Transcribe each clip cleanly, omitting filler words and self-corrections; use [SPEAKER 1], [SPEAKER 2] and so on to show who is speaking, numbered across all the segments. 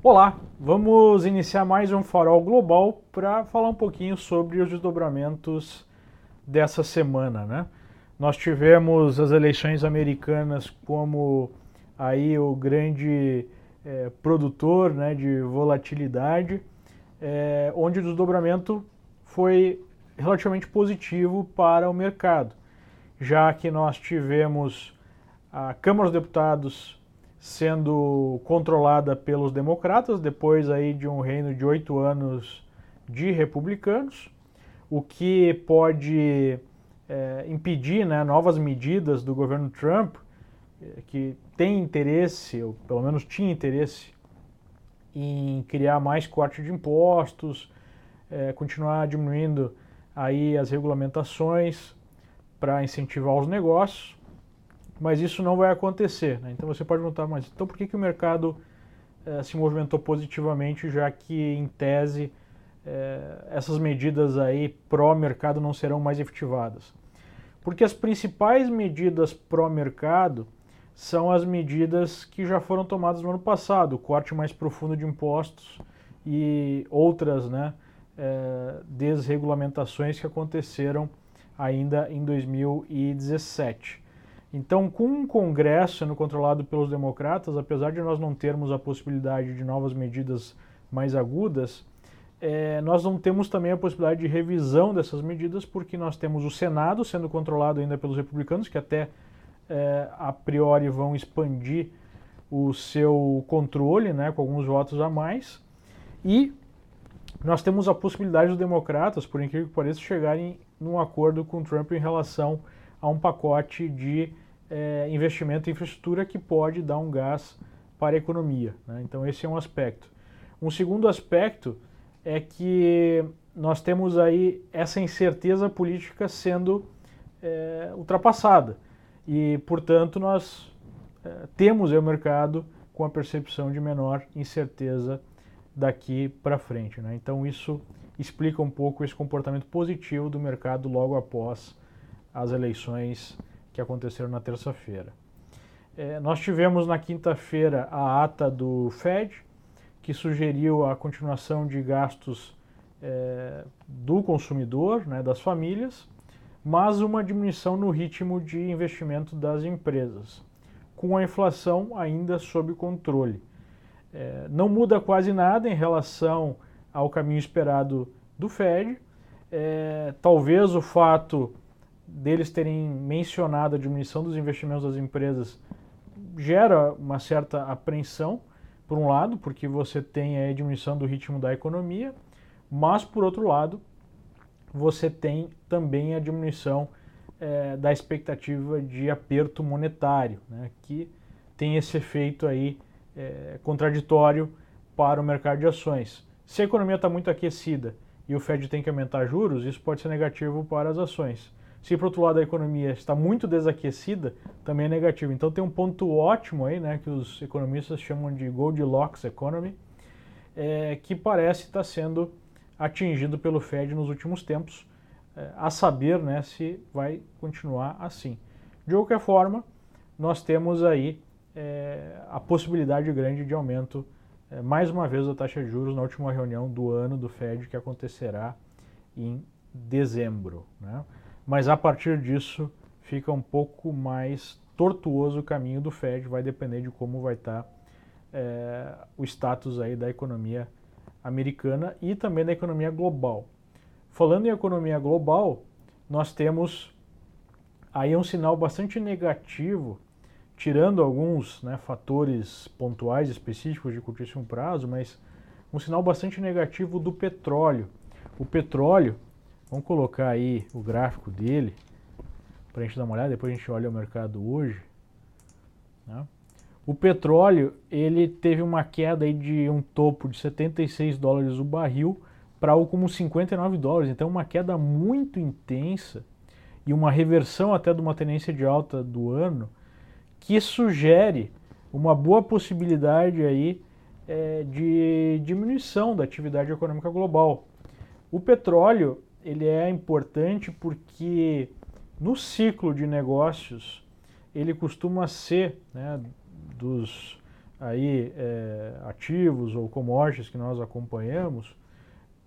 [SPEAKER 1] Olá, vamos iniciar mais um Farol Global para falar um pouquinho sobre os desdobramentos dessa semana, né? Nós tivemos as eleições americanas como aí o grande produtor, né, de volatilidade, onde o desdobramento foi relativamente positivo para o mercado, já que nós tivemos a Câmara dos Deputados sendo controlada pelos democratas, depois aí de um reino de 8 anos de republicanos, o que pode impedir, né, novas medidas do governo Trump, que tem interesse, ou pelo menos tinha interesse, em criar mais corte de impostos, continuar diminuindo aí as regulamentações para incentivar os negócios, mas isso não vai acontecer, né? Então você pode perguntar, mas então por que o mercado se movimentou positivamente, já que em tese essas medidas aí pró-mercado não serão mais efetivadas? Porque as principais medidas pró-mercado são as medidas que já foram tomadas no ano passado, o corte mais profundo de impostos e outras, né, desregulamentações que aconteceram ainda em 2017. Então, com um Congresso sendo controlado pelos democratas, apesar de nós não termos a possibilidade de novas medidas mais agudas, nós não temos também a possibilidade de revisão dessas medidas, porque nós temos o Senado sendo controlado ainda pelos republicanos, que até a priori vão expandir o seu controle, né, com alguns votos a mais, e nós temos a possibilidade dos democratas, por incrível que pareça, chegarem num acordo com Trump em relação a um pacote de investimento em infraestrutura que pode dar um gás para a economia, né? Então esse é um aspecto. Um segundo aspecto é que nós temos aí essa incerteza política sendo ultrapassada e, portanto, nós temos o mercado com a percepção de menor incerteza daqui para frente, né? Então isso explica um pouco esse comportamento positivo do mercado logo após as eleições que aconteceram na terça-feira. Nós tivemos na quinta-feira a ata do Fed, que sugeriu a continuação de gastos do consumidor, né, das famílias, mas uma diminuição no ritmo de investimento das empresas, com a inflação ainda sob controle. Não muda quase nada em relação ao caminho esperado do Fed. Talvez o fato deles terem mencionado a diminuição dos investimentos das empresas gera uma certa apreensão, por um lado, porque você tem a diminuição do ritmo da economia, mas, por outro lado, você tem também a diminuição da expectativa de aperto monetário, né, que tem esse efeito aí contraditório para o mercado de ações. Se a economia está muito aquecida e o Fed tem que aumentar juros, isso pode ser negativo para as ações. Se, por outro lado, a economia está muito desaquecida, também é negativo. Então tem um ponto ótimo aí, né, que os economistas chamam de Goldilocks Economy, que parece estar sendo atingido pelo Fed nos últimos tempos, a saber, né, se vai continuar assim. De qualquer forma, nós temos aí a possibilidade grande de aumento, mais uma vez, da taxa de juros na última reunião do ano do Fed, que acontecerá em dezembro, né? Mas a partir disso fica um pouco mais tortuoso o caminho do Fed, vai depender de como vai estar o status aí da economia americana e também da economia global. Falando em economia global, nós temos aí um sinal bastante negativo, tirando alguns, né, fatores pontuais específicos de curtíssimo prazo, mas um sinal bastante negativo do petróleo. O petróleo, vamos colocar aí o gráfico dele para a gente dar uma olhada, depois a gente olha o mercado hoje, né? O petróleo, ele teve uma queda aí de um topo de 76 dólares o barril para algo como 59 dólares, então uma queda muito intensa e uma reversão até de uma tendência de alta do ano, que sugere uma boa possibilidade aí de diminuição da atividade econômica global. O petróleo, ele é importante porque no ciclo de negócios ele costuma ser, né, dos aí ativos ou commodities que nós acompanhamos,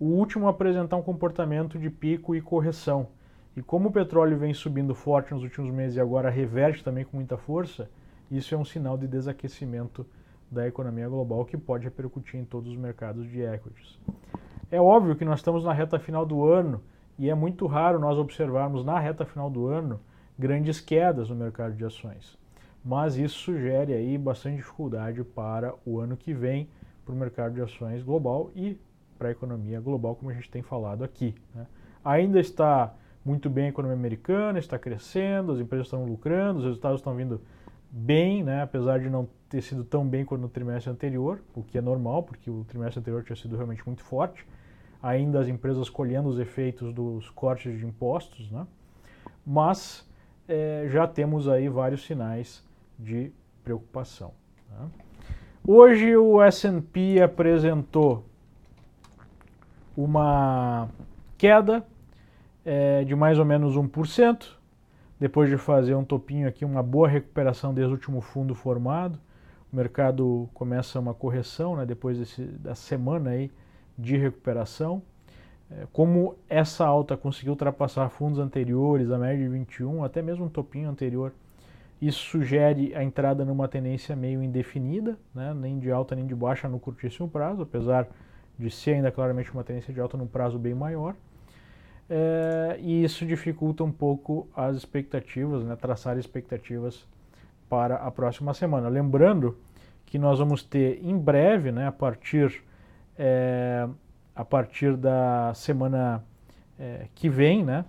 [SPEAKER 1] o último a apresentar um comportamento de pico e correção. E como o petróleo vem subindo forte nos últimos meses e agora reverte também com muita força, isso é um sinal de desaquecimento da economia global que pode repercutir em todos os mercados de equities. É óbvio que nós estamos na reta final do ano e é muito raro nós observarmos na reta final do ano grandes quedas no mercado de ações. Mas isso sugere aí bastante dificuldade para o ano que vem para o mercado de ações global e para a economia global, como a gente tem falado aqui, né? Ainda está muito bem a economia americana, está crescendo, as empresas estão lucrando, os resultados estão vindo bem, né? Apesar de não ter sido tão bem quanto no trimestre anterior, o que é normal, porque o trimestre anterior tinha sido realmente muito forte. Ainda as empresas colhendo os efeitos dos cortes de impostos, né? Mas já temos aí vários sinais de preocupação, né? Hoje o S&P apresentou uma queda de mais ou menos 1%, depois de fazer um topinho aqui, uma boa recuperação desde o último fundo formado. O mercado começa uma correção, né, depois da semana aí de recuperação. Como essa alta conseguiu ultrapassar fundos anteriores, a média de 21, até mesmo um topinho anterior, isso sugere a entrada numa tendência meio indefinida, né, nem de alta nem de baixa no curtíssimo prazo, apesar de ser ainda claramente uma tendência de alta num prazo bem maior. E isso dificulta um pouco as expectativas, né, traçar expectativas para a próxima semana. Lembrando que nós vamos ter em breve, né, a partir da semana que vem, né,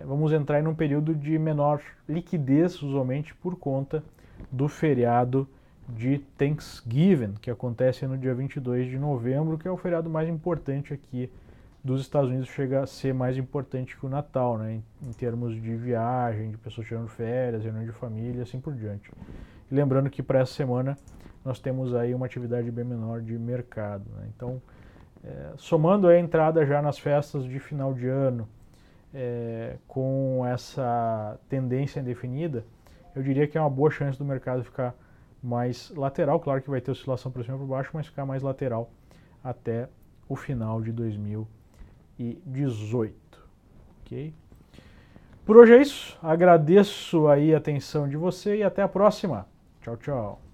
[SPEAKER 1] vamos entrar em um período de menor liquidez, usualmente por conta do feriado de Thanksgiving, que acontece no dia 22 de novembro, que é o feriado mais importante aqui dos Estados Unidos, chega a ser mais importante que o Natal, né, em termos de viagem, de pessoas tirando férias, reunião de família, assim por diante. E lembrando que para essa semana nós temos aí uma atividade bem menor de mercado, né? Então, somando a entrada já nas festas de final de ano, com essa tendência indefinida, eu diria que é uma boa chance do mercado ficar mais lateral. Claro que vai ter oscilação para cima e para baixo, mas ficar mais lateral até o final de 2018, ok? Por hoje é isso, agradeço aí a atenção de você e até a próxima. Tchau, tchau.